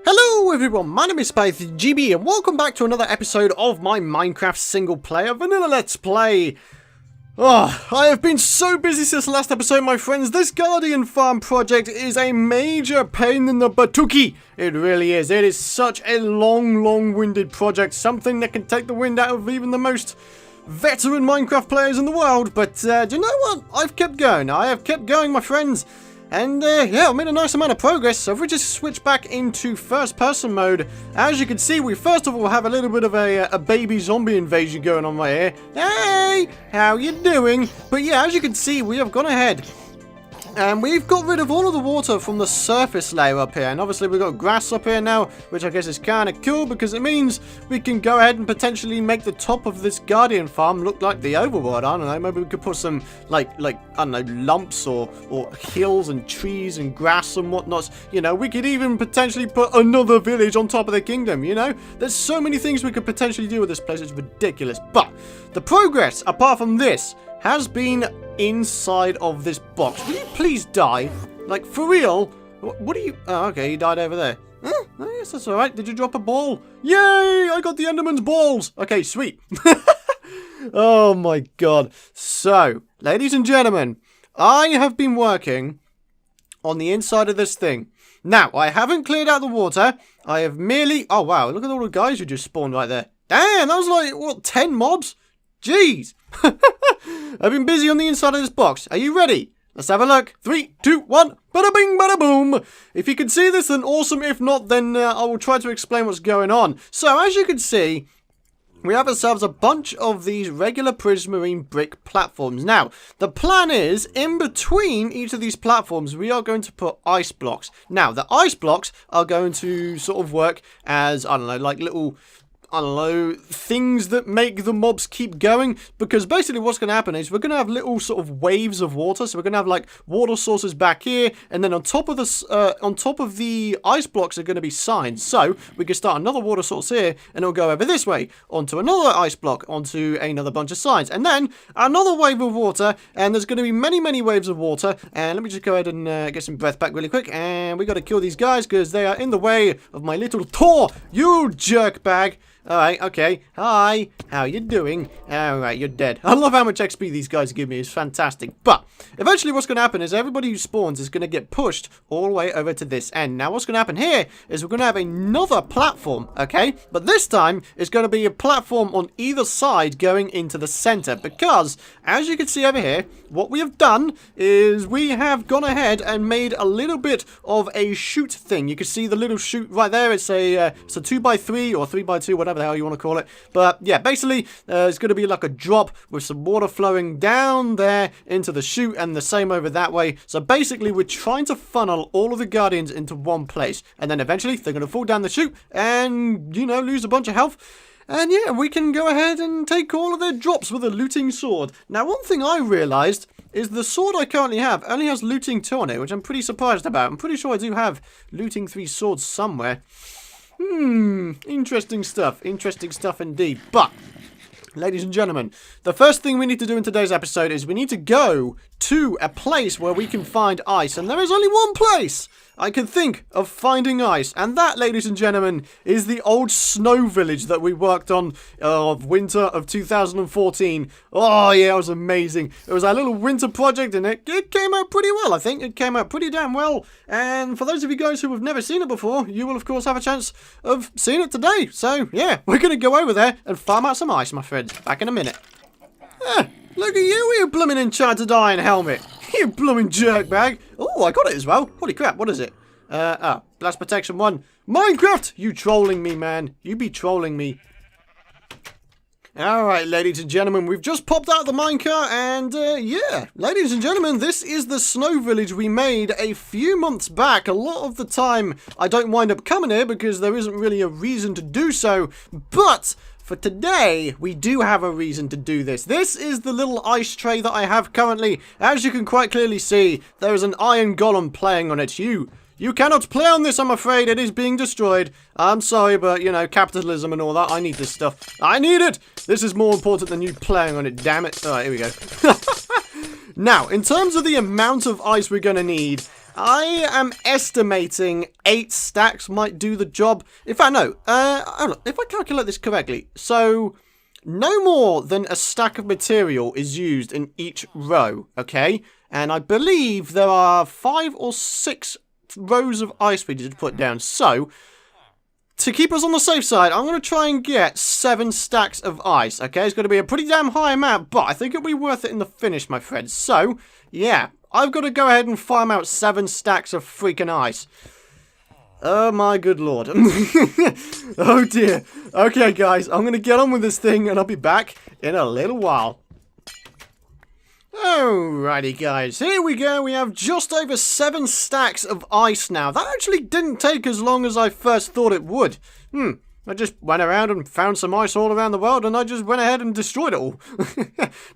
Hello everyone, my name is PythonGB and welcome back to another episode of my Minecraft single player vanilla let's play. Oh, I have been so busy since the last episode, my friends. This Guardian Farm project is a major pain in the buttuki. It really is. It is such a long-winded project, something that can take the wind out of even the most veteran Minecraft players in the world. But do you know what? I've kept going. I have kept going, my friends. And yeah, I made a nice amount of progress. So if we just switch back into first person mode, as you can see, we first of all have a little bit of a baby zombie invasion going on right here. Hey, how you doing? But yeah, as you can see, we have gone ahead and we've got rid of all of the water from the surface layer up here. And obviously we've got grass up here now, which I guess is kind of cool because it means we can go ahead and potentially make the top of this Guardian Farm look like the overworld. I don't know, maybe we could put some, like I don't know, lumps or hills and trees and grass and whatnot. You know, we could even potentially put another village on top of the kingdom, you know? There's so many things we could potentially do with this place, it's ridiculous. But the progress, apart from this, has been inside of this box. Will you please die? Like, for real? What are you... Oh, okay, you died over there. Huh? I guess that's alright. Did you drop a ball? Yay! I got the Enderman's balls! Okay, sweet. Oh my god. So, ladies and gentlemen, I have been working on the inside of this thing. Now, I haven't cleared out the water. I have merely... Oh, wow. Look at all the guys who just spawned right there. Damn, that was like, what, 10 mobs? Jeez. I've been busy on the inside of this box. Are you ready? Let's have a look. 3, 2, 1. Bada bing, bada boom. If you can see this, then awesome. If not, then I will try to explain what's going on. So, as you can see, we have ourselves a bunch of these regular prismarine brick platforms. Now, the plan is, in between each of these platforms, we are going to put ice blocks. Now, the ice blocks are going to sort of work as, I don't know, like little... I don't know, things that make the mobs keep going, because basically what's going to happen is we're going to have little sort of waves of water. So we're going to have like water sources back here, and then on top of the ice blocks are going to be signs. So we can start another water source here, and it'll go over this way onto another ice block, onto another bunch of signs, and then another wave of water, and there's going to be many waves of water. And let me just go ahead and get some breath back really quick, and we got to kill these guys because they are in the way of my little tour, you jerkbag. Alright, okay. Hi, how you doing? Alright, you're dead. I love how much XP these guys give me. It's fantastic. But, eventually what's going to happen is everybody who spawns is going to get pushed all the way over to this end. Now, what's going to happen here is we're going to have another platform, okay? But this time, it's going to be a platform on either side going into the center. Because, as you can see over here, what we have done is we have gone ahead and made a little bit of a chute thing. You can see the little chute right there. It's a 2x3 or 3x2, whatever the hell you want to call it. But yeah, basically it's going to be like a drop with some water flowing down there into the chute, and the same over that way. So basically we're trying to funnel all of the guardians into one place, and then eventually they're going to fall down the chute and, you know, lose a bunch of health. And yeah, we can go ahead and take all of their drops with a looting sword. Now, one thing I realized is the sword I currently have only has looting 2 on it, which I'm pretty surprised about. I'm pretty sure I do have looting 3 swords somewhere. Interesting stuff. Interesting stuff indeed. But, ladies and gentlemen, the first thing we need to do in today's episode is we need to go to a place where we can find ice. And there is only one place I can think of finding ice. And that, ladies and gentlemen, is the old snow village that we worked on of winter of 2014. Oh, yeah, it was amazing. It was our little winter project, and it came out pretty well, I think. It came out pretty damn well. And for those of you guys who have never seen it before, you will, of course, have a chance of seeing it today. So, yeah, we're going to go over there and farm out some ice, my friends. Back in a minute. Look at you blooming enchanted iron helmet. You blooming jerkbag. Oh, I got it as well. Holy crap, what is it? Blast protection 1. Minecraft! You trolling me, man. You be trolling me. Alright, ladies and gentlemen, we've just popped out the minecart, and yeah, ladies and gentlemen, this is the snow village we made a few months back. A lot of the time, I don't wind up coming here because there isn't really a reason to do so, but for today, we do have a reason to do this. This is the little ice tray that I have currently. As you can quite clearly see, there is an iron golem playing on it. You cannot play on this, I'm afraid. It is being destroyed. I'm sorry, but, you know, capitalism and all that. I need this stuff. I need it! This is more important than you playing on it, damn it. Alright, here we go. Now, in terms of the amount of ice we're going to need, I am estimating 8 stacks might do the job. In fact, no. Hold on, if I calculate this correctly, so no more than a stack of material is used in each row, okay? And I believe there are 5 or 6 rows of ice we need to put down. So, to keep us on the safe side, I'm going to try and get 7 stacks of ice, okay? It's going to be a pretty damn high amount, but I think it'll be worth it in the finish, my friends. So, yeah, I've got to go ahead and farm out 7 stacks of freaking ice. Oh my good lord. Oh dear. Okay, guys, I'm going to get on with this thing, and I'll be back in a little while. Alrighty guys, here we go. We have just over 7 stacks of ice now. That actually didn't take as long as I first thought it would. I just went around and found some ice all around the world, and I just went ahead and destroyed it all.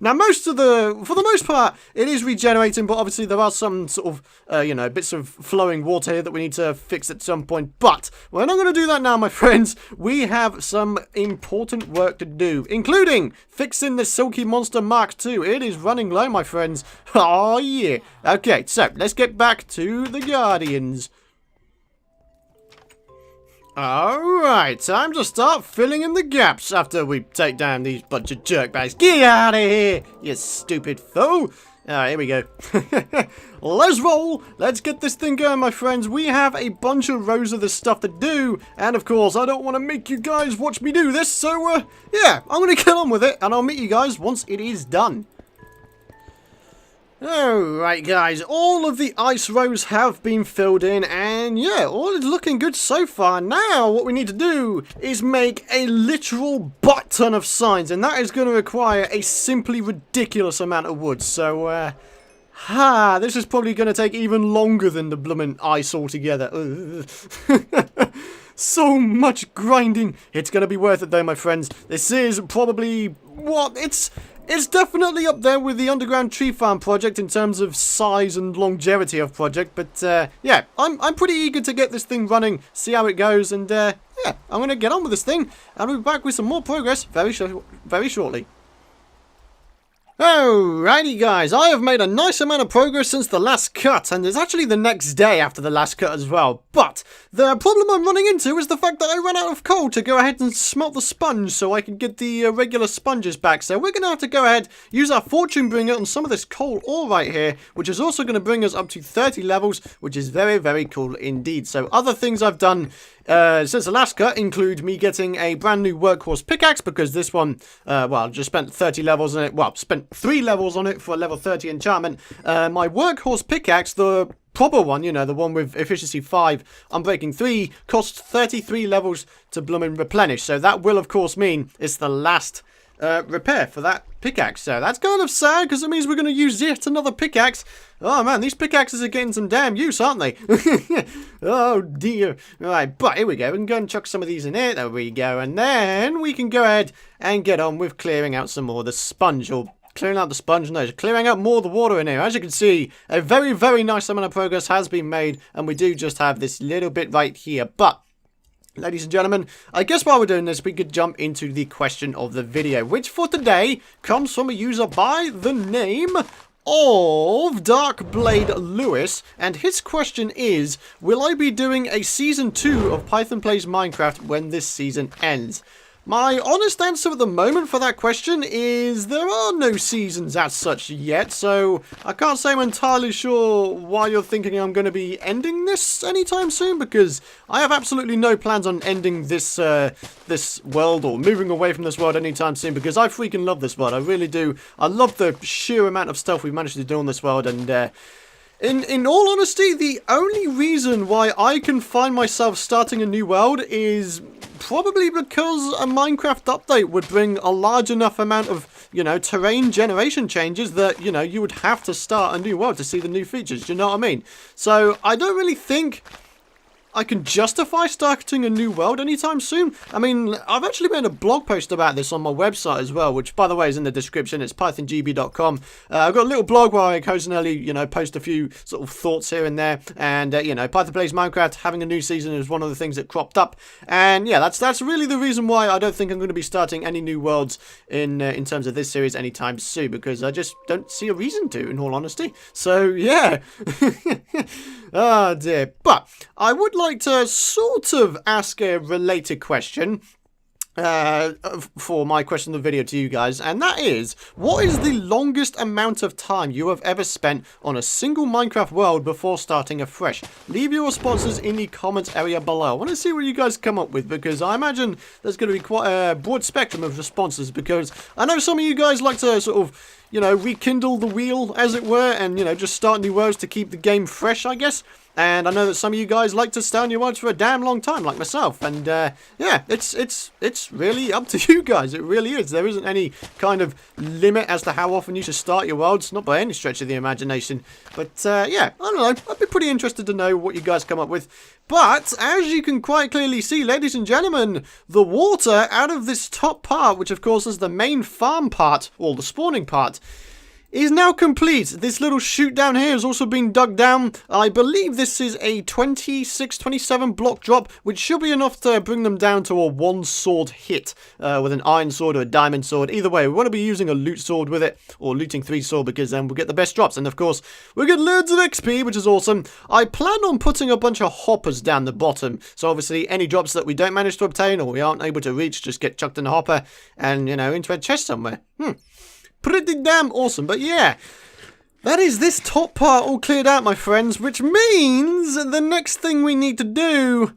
Now, for the most part, it is regenerating, but obviously there are some sort of, bits of flowing water here that we need to fix at some point. But we're not going to do that now, my friends. We have some important work to do, including fixing the Silky Monster Mark II. It is running low, my friends. Oh, yeah. Okay, so let's get back to the Guardians. Alright, time to start filling in the gaps after we take down these bunch of jerkbags. Get out of here, you stupid fool! Alright, here we go. Let's roll! Let's get this thing going, my friends. We have a bunch of rows of this stuff to do, and of course, I don't want to make you guys watch me do this, so, yeah, I'm going to get on with it, and I'll meet you guys once it is done. Alright guys, all of the ice rows have been filled in, and yeah, all is looking good so far. Now what we need to do is make a literal butt ton of signs, and that is going to require a simply ridiculous amount of wood. So this is probably going to take even longer than the bloomin' ice altogether. So much grinding. It's going to be worth it though, my friends. This is probably It's definitely up there with the underground tree farm project in terms of size and longevity of project, but yeah, I'm pretty eager to get this thing running, see how it goes, and yeah, I'm going to get on with this thing, and we'll be back with some more progress very shortly. Alrighty guys, I have made a nice amount of progress since the last cut, and it's actually the next day after the last cut as well. But the problem I'm running into is the fact that I ran out of coal to go ahead and smelt the sponge so I can get the regular sponges back. So we're going to have to go ahead, use our fortune bringer on some of this coal ore right here, which is also going to bring us up to 30 levels, which is very, very cool indeed. So other things I've done since the last cut include me getting a brand new workhorse pickaxe, because this one, well, just spent 30 levels on it. Well, spent 3 levels on it for a level 30 enchantment. My workhorse pickaxe, the proper one, you know, the one with efficiency 5, unbreaking 3, costs 33 levels to bloomin' replenish. So that will, of course, mean it's the last repair for that pickaxe. So that's kind of sad, because it means we're going to use yet another pickaxe. Oh man, these pickaxes are getting some damn use, aren't they? Oh dear. Right, but here we go. We can go and chuck some of these in here. There we go. And then we can go ahead and get on with clearing out some more of the sponge, or clearing out the sponge, no, clearing out more of the water in here. As you can see, a very, very nice amount of progress has been made, and we do just have this little bit right here. But ladies and gentlemen, I guess while we're doing this, we could jump into the question of the video, which for today comes from a user by the name of Darkblade Lewis, and his question is, will I be doing a season 2 of Python Plays Minecraft when this season ends? My honest answer at the moment for that question is there are no seasons as such yet, so I can't say I'm entirely sure why you're thinking I'm going to be ending this anytime soon, because I have absolutely no plans on ending this this world or moving away from this world anytime soon, because I freaking love this world. I really do. I love the sheer amount of stuff we've managed to do on this world, and in all honesty, the only reason why I can find myself starting a new world is probably because a Minecraft update would bring a large enough amount of, you know, terrain generation changes that, you know, you would have to start a new world to see the new features. Do you know what I mean? So I don't really think I can justify starting a new world anytime soon. I mean, I've actually made a blog post about this on my website as well, which, by the way, is in the description. It's pythongb.com. I've got a little blog where I occasionally, post a few sort of thoughts here and there. And, Python Plays Minecraft having a new season is one of the things that cropped up. And, yeah, that's really the reason why I don't think I'm going to be starting any new worlds in terms of this series anytime soon, because I just don't see a reason to, in all honesty. So, yeah. Oh, dear. But I would like to sort of ask a related question for my question of the video to you guys, and that is, what is the longest amount of time you have ever spent on a single Minecraft world before starting afresh? Leave your responses in the comments area below. I want to see what you guys come up with, because I imagine there's going to be quite a broad spectrum of responses, because I know some of you guys like to sort of rekindle the wheel, as it were, and, just start new worlds to keep the game fresh, I guess. And I know that some of you guys like to stay on your worlds for a damn long time, like myself. And, yeah, it's really up to you guys. It really is. There isn't any kind of limit as to how often you should start your worlds, not by any stretch of the imagination. But, yeah, I don't know. I'd be pretty interested to know what you guys come up with. But, as you can quite clearly see, ladies and gentlemen, the water out of this top part, which of course is the main farm part, or the spawning part, is now complete. This little chute down here has also been dug down. I believe this is a 26, 27 block drop, which should be enough to bring them down to a one sword hit with an iron sword or a diamond sword. Either way, we want to be using a loot sword with it, or looting 3 sword, because then we'll get the best drops. And of course, we'll get loads of XP, which is awesome. I plan on putting a bunch of hoppers down the bottom. So obviously, any drops that we don't manage to obtain or we aren't able to reach just get chucked in the hopper and, into a chest somewhere. Pretty damn awesome. But yeah, that is this top part all cleared out, my friends, which means the next thing we need to do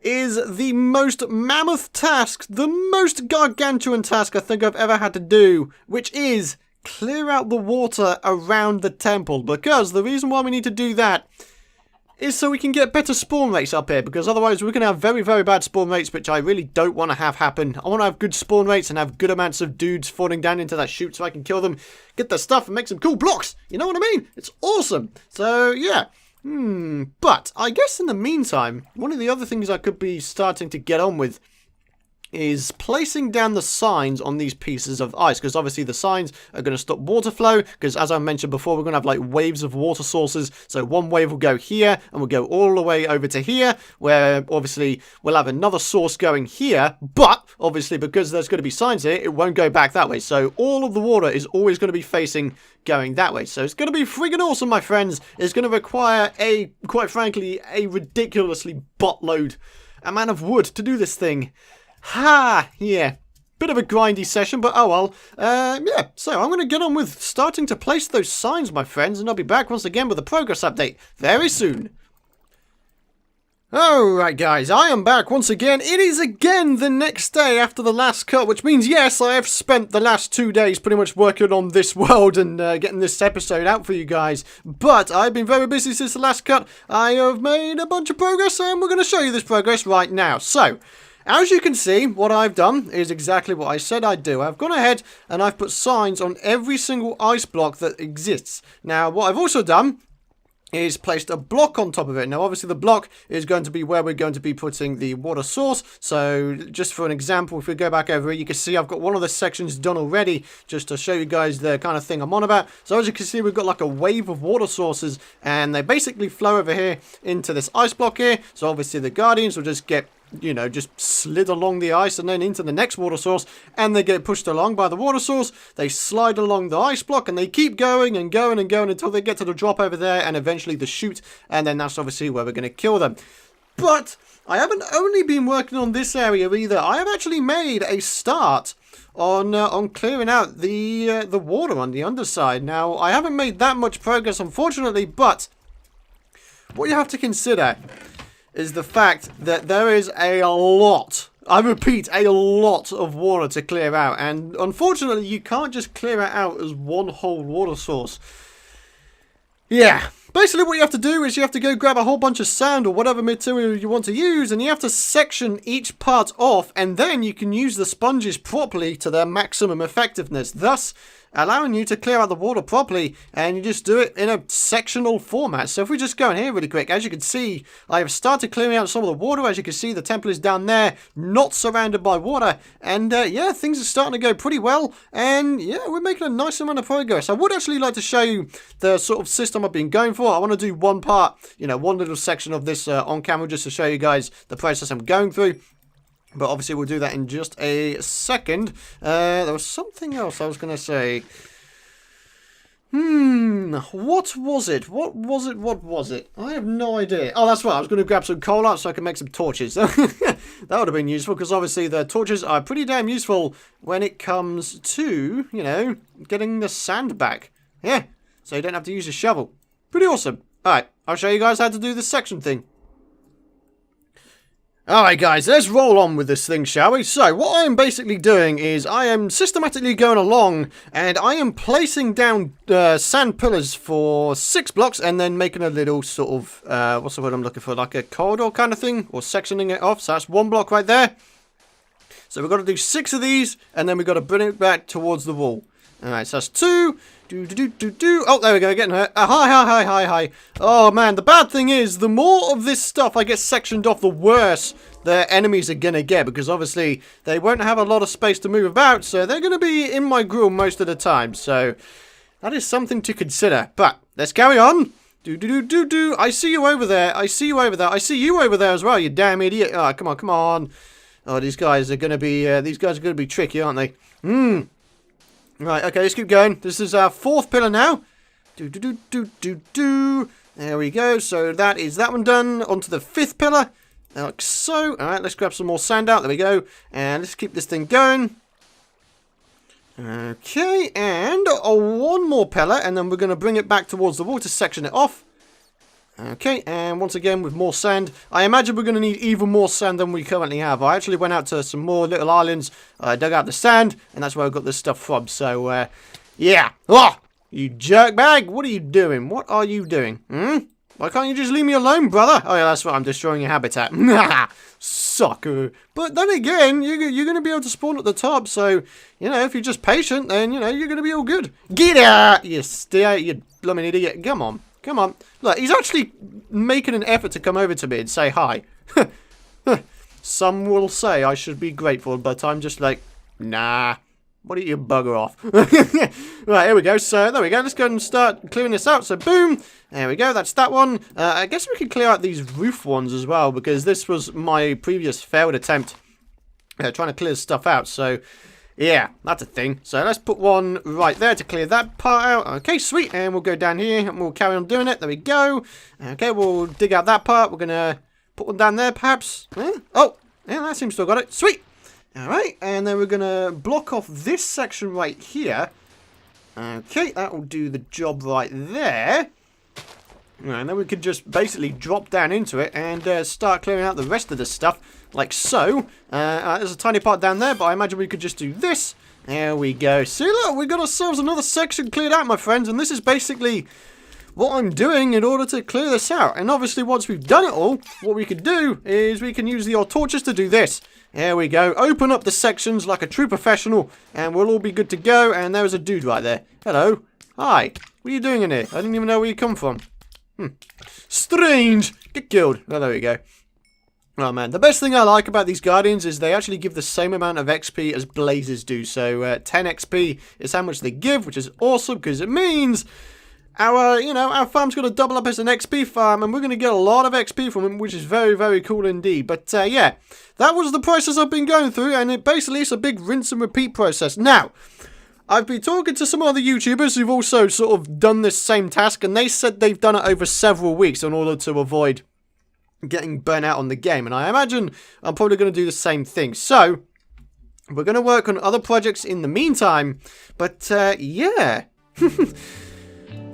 is the most mammoth task, the most gargantuan task I think I've ever had to do, which is clear out the water around the temple. Because the reason why we need to do that is so we can get better spawn rates up here, because otherwise we're going to have very, very bad spawn rates, which I really don't want to have happen. I want to have good spawn rates and have good amounts of dudes falling down into that chute so I can kill them, get their stuff and make some cool blocks. You know what I mean? It's awesome. So, yeah. But I guess in the meantime, one of the other things I could be starting to get on with is placing down the signs on these pieces of ice, because obviously the signs are going to stop water flow, because as I mentioned before, we're going to have like waves of water sources. So one wave will go here and will go all the way over to here, where obviously we'll have another source going here, but obviously because there's going to be signs here, it won't go back that way. So all of the water is always going to be facing going that way. So it's going to be friggin' awesome, my friends. It's going to require quite frankly, a ridiculously buttload amount of wood to do this thing. Yeah. Bit of a grindy session, but oh well. Yeah, so I'm going to get on with starting to place those signs, my friends, and I'll be back once again with a progress update very soon. Alright guys, I am back once again. It is again the next day after the last cut, which means yes, I have spent the last 2 days pretty much working on this world and getting this episode out for you guys. But I've been very busy since the last cut. I have made a bunch of progress and we're going to show you this progress right now. So, as you can see, what I've done is exactly what I said I'd do. I've gone ahead and I've put signs on every single ice block that exists. Now, what I've also done is placed a block on top of it. Now, obviously, the block is going to be where we're going to be putting the water source. So, just for an example, if we go back over here, you can see I've got one of the sections done already, just to show you guys the kind of thing I'm on about. So, as you can see, we've got like a wave of water sources, and they basically flow over here into this ice block here. So, obviously, the Guardians will just get just slid along the ice and then into the next water source, and they get pushed along by the water source. They slide along the ice block and they keep going and going and going until they get to the drop over there and eventually the chute, and then that's obviously where we're going to kill them. But I haven't only been working on this area either. I have actually made a start on clearing out the water on the underside. Now, I haven't made that much progress, unfortunately, but what you have to consider is the fact that there is a lot, I repeat, a lot of water to clear out. And unfortunately, you can't just clear it out as one whole water source. Yeah, basically what you have to do is you have to go grab a whole bunch of sand or whatever material you want to use, and you have to section each part off, and then you can use the sponges properly to their maximum effectiveness. Thus, allowing you to clear out the water properly, and you just do it in a sectional format. So if we just go in here really quick, as you can see, I have started clearing out some of the water. As you can see, the temple is down there, not surrounded by water, and yeah, things are starting to go pretty well, and yeah, we're making a nice amount of progress. I would actually like to show you the sort of system I've been going for. I want to do one part, you know, one little section of this on camera just to show you guys the process I'm going through. But obviously we'll do that in just a second. There was something else I was going to say. What was it? What was it? I have no idea. Oh, that's right. I was going to grab some coal out so I can make some torches. That would have been useful, because obviously the torches are pretty damn useful when it comes to, you know, getting the sand back. Yeah, so you don't have to use a shovel. Pretty awesome. Alright, I'll show you guys how to do this section thing. Alright guys, let's roll on with this thing, shall we? So, what I am basically doing is I am systematically going along, and I am placing down sand pillars for 6 blocks, and then making a little sort of, what's the word I'm looking for, like a corridor kind of thing, or sectioning it off. So that's 1 block right there. So we've got to do 6 of these, and then we've got to bring it back towards the wall. Alright, so that's 2. Oh, there we go, getting hurt. Hi. Oh, man, the bad thing is, the more of this stuff I get sectioned off, the worse the enemies are going to get. Because, obviously, they won't have a lot of space to move about, so they're going to be in my grill most of the time. So, that is something to consider. But, let's carry on. I see you over there. I see you over there. I see you over there as well, you damn idiot. Oh, come on. Oh, these guys are going to be, tricky, aren't they? Right, okay, let's keep going. This is our 4th pillar now. There we go. So that is that one done. On to the 5th pillar. Like so. Alright, let's grab some more sand out. There we go. And let's keep this thing going. Okay, and 1 more pillar. And then we're going to bring it back towards the wall to section it off. Okay, and once again with more sand. I imagine we're going to need even more sand than we currently have. I actually went out to some more little islands, dug out the sand, and that's where I got this stuff from. So, yeah. Oh, you jerkbag! What are you doing? What are you doing? Why can't you just leave me alone, brother? Oh, yeah, that's right. I'm destroying your habitat. Sucker. But then again, you're going to be able to spawn at the top. So, you know, if you're just patient, then, you know, you're going to be all good. Get out! You blooming idiot. Come on. Come on. Look, he's actually making an effort to come over to me and say hi. Some will say I should be grateful, but I'm just like, nah. Why don't you bugger off? Right, here we go. So, there we go. Let's go and start clearing this out. So, boom. There we go. That's that one. I guess we can clear out these roof ones as well, because this was my previous failed attempt trying to clear stuff out. So, yeah, that's a thing. So let's put one right there to clear that part out. Okay, sweet. And we'll go down here and we'll carry on doing it. There we go. Okay, we'll dig out that part. We're going to put one down there, perhaps. Oh, yeah, that seems to have got it. Sweet. All right, and then we're going to block off this section right here. Okay, that will do the job right there. And then we could just basically drop down into it and start clearing out the rest of the stuff, like so. There's a tiny part down there, but I imagine we could just do this. There we go. See, look, we got ourselves another section cleared out, my friends, and this is basically what I'm doing in order to clear this out. And obviously, once we've done it all, what we could do is we can use the old torches to do this. There we go. Open up the sections like a true professional, and we'll all be good to go. And there's a dude right there. Hello. Hi. What are you doing in here? I didn't even know where you come from. Strange. Get killed. Oh, there we go. Oh, man. The best thing I like about these Guardians is they actually give the same amount of XP as Blazes do. So, 10 XP is how much they give, which is awesome because it means our farm's going to double up as an XP farm, and we're going to get a lot of XP from them, which is very, very cool indeed. But, yeah, that was the process I've been going through, and it's a big rinse and repeat process. Now, I've been talking to some other YouTubers who've also sort of done this same task, and they said they've done it over several weeks in order to avoid getting burnt out on the game. And I imagine I'm probably going to do the same thing. So, we're going to work on other projects in the meantime. But, yeah.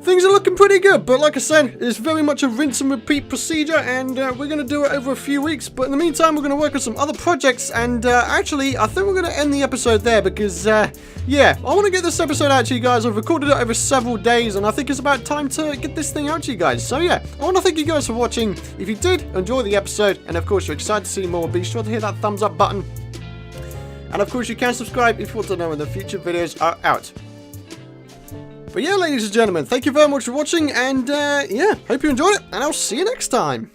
Things are looking pretty good, but like I said, it's very much a rinse and repeat procedure, and we're going to do it over a few weeks. But in the meantime, we're going to work on some other projects, and actually, I think we're going to end the episode there because, yeah, I want to get this episode out to you guys. I've recorded it over several days, and I think it's about time to get this thing out to you guys. So, yeah, I want to thank you guys for watching. If you did enjoy the episode, and of course, you're excited to see more, be sure to hit that thumbs up button. And of course, you can subscribe if you want to know when the future videos are out. But yeah, ladies and gentlemen, thank you very much for watching, and yeah, hope you enjoyed it, and I'll see you next time.